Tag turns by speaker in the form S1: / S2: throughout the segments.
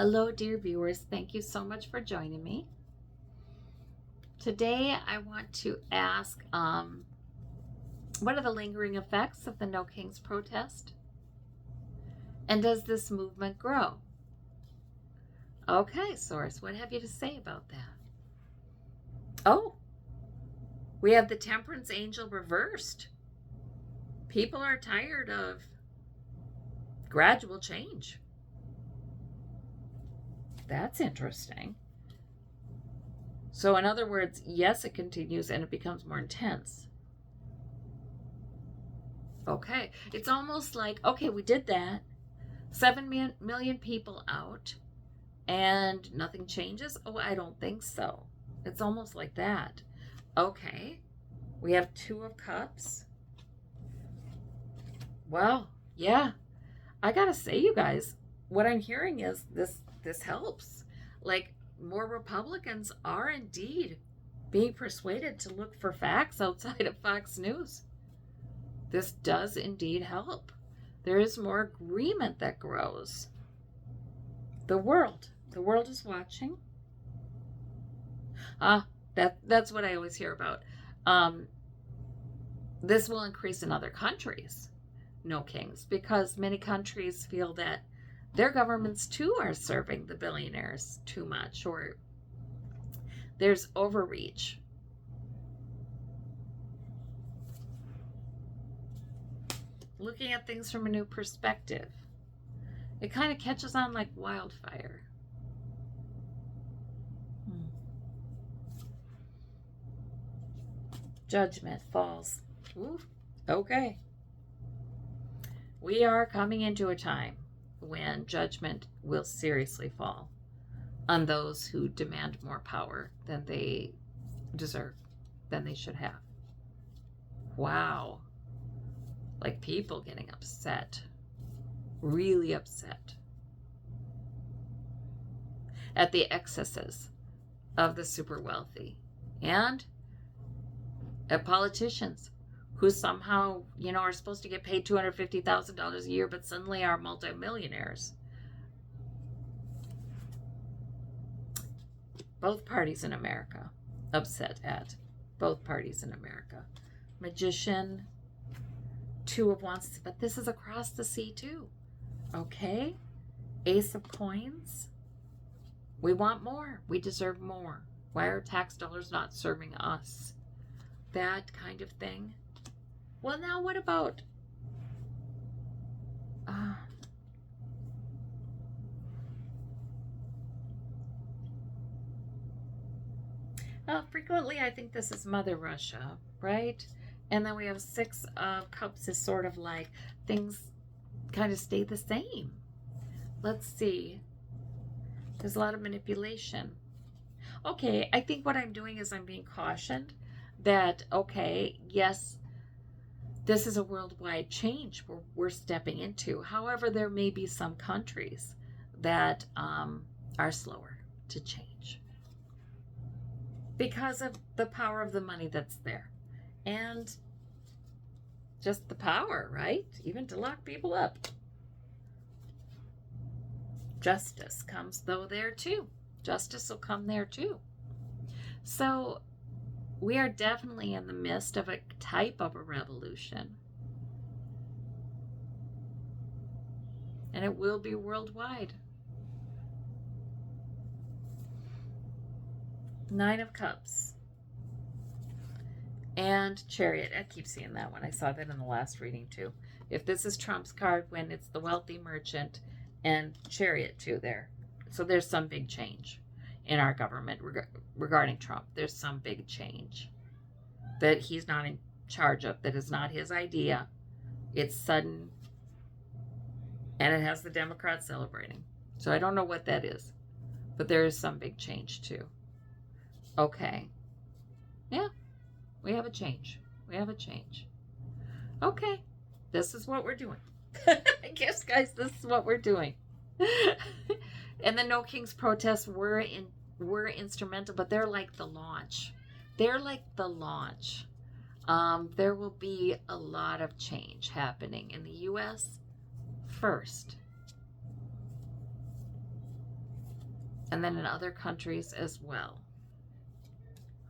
S1: Hello, dear viewers. Thank you so much for joining me. Today, I want to ask, what are the lingering effects of the No Kings protest? And does this movement grow? Okay, Source, what have you to say about that? Oh, we have the Temperance Angel reversed. People are tired of gradual change. That's interesting. So in other words, yes, it continues and it becomes more intense. Okay. It's almost like, okay, we did that. 7 million people out and nothing changes? Oh, I don't think so. It's almost like that. Okay. We have 2 of Cups. Well, yeah. I gotta say, you guys, what I'm hearing is this helps. Like, more Republicans are indeed being persuaded to look for facts outside of Fox News. This does indeed help. There is more agreement that grows. The world is watching. That's what I always hear about. This will increase in other countries, No Kings, because many countries feel that their governments too are serving the billionaires too much, or there's overreach. Looking at things from a new perspective. It kind of catches on like wildfire. Judgment falls. Ooh, okay. We are coming into a time when judgment will seriously fall on those who demand more power than they deserve, than they should have. Wow. Like people getting upset, really upset at the excesses of the super wealthy and at politicians who somehow, are supposed to get paid $250,000 a year, but suddenly are multimillionaires. Both parties in America upset at both parties in America. Magician, 2 of Wands, but this is across the sea too. Okay? Ace of Coins. We want more. We deserve more. Why are tax dollars not serving us? That kind of thing. Well, now what about frequently I think this is Mother Russia, right? And then we have 6 of Cups is sort of like things kind of stay the same. Let's see. There's a lot of manipulation. Okay, I think what I'm doing is I'm being cautioned that, okay, yes, this is a worldwide change we're stepping into. However, there may be some countries that are slower to change because of the power of the money that's there. And just the power, right? Even to lock people up. Justice comes though there too. Justice will come there too. So we are definitely in the midst of a type of a revolution. And it will be worldwide. 9 of Cups. And Chariot. I keep seeing that one. I saw that in the last reading too. If this is Trump's card, when it's the wealthy merchant and Chariot too there. So there's some big change in our government regarding Trump. There's some big change that he's not in charge of, that is not his idea. It's sudden, and it has the Democrats celebrating. So I don't know what that is, but there is some big change too. Okay. Yeah, we have a change. We have a change. Okay, this is what we're doing. I guess, guys, this is what we're doing. And the No Kings protests were instrumental, but they're like the launch. They're like the launch. There will be a lot of change happening in the U.S. first. And then in other countries as well.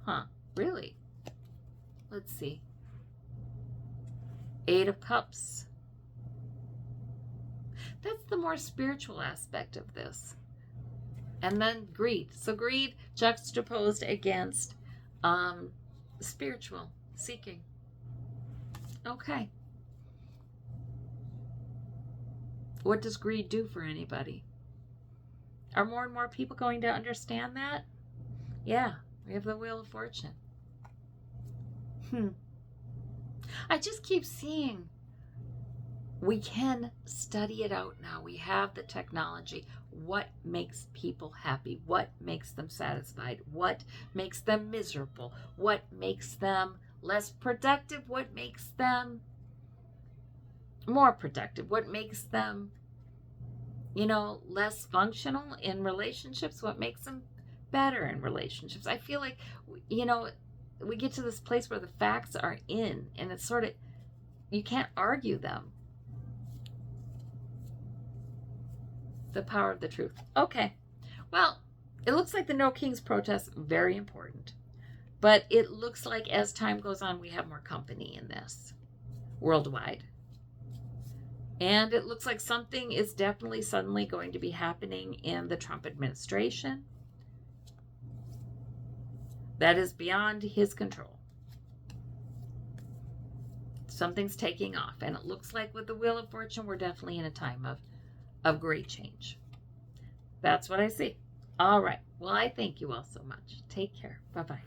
S1: Huh, really? Let's see. 8 of Cups. That's the more spiritual aspect of this. And then greed. So greed juxtaposed against spiritual seeking. Okay. What does greed do for anybody? Are more and more people going to understand that? Yeah, we have the Wheel of Fortune. I just keep seeing we can study it out now. We have the technology. What makes people happy? What makes them satisfied? What makes them miserable? What makes them less productive? What makes them more productive? What makes them, less functional in relationships? What makes them better in relationships? I feel like, we get to this place where the facts are in, and it's sort of, you can't argue them. The power of the truth. Okay. Well, it looks like the No Kings protest, very important. But it looks like as time goes on, we have more company in this worldwide. And it looks like something is definitely suddenly going to be happening in the Trump administration that is beyond his control. Something's taking off. And it looks like with the Wheel of Fortune, we're definitely in a time of great change. That's what I see. All right. Well, I thank you all so much. Take care. Bye-bye.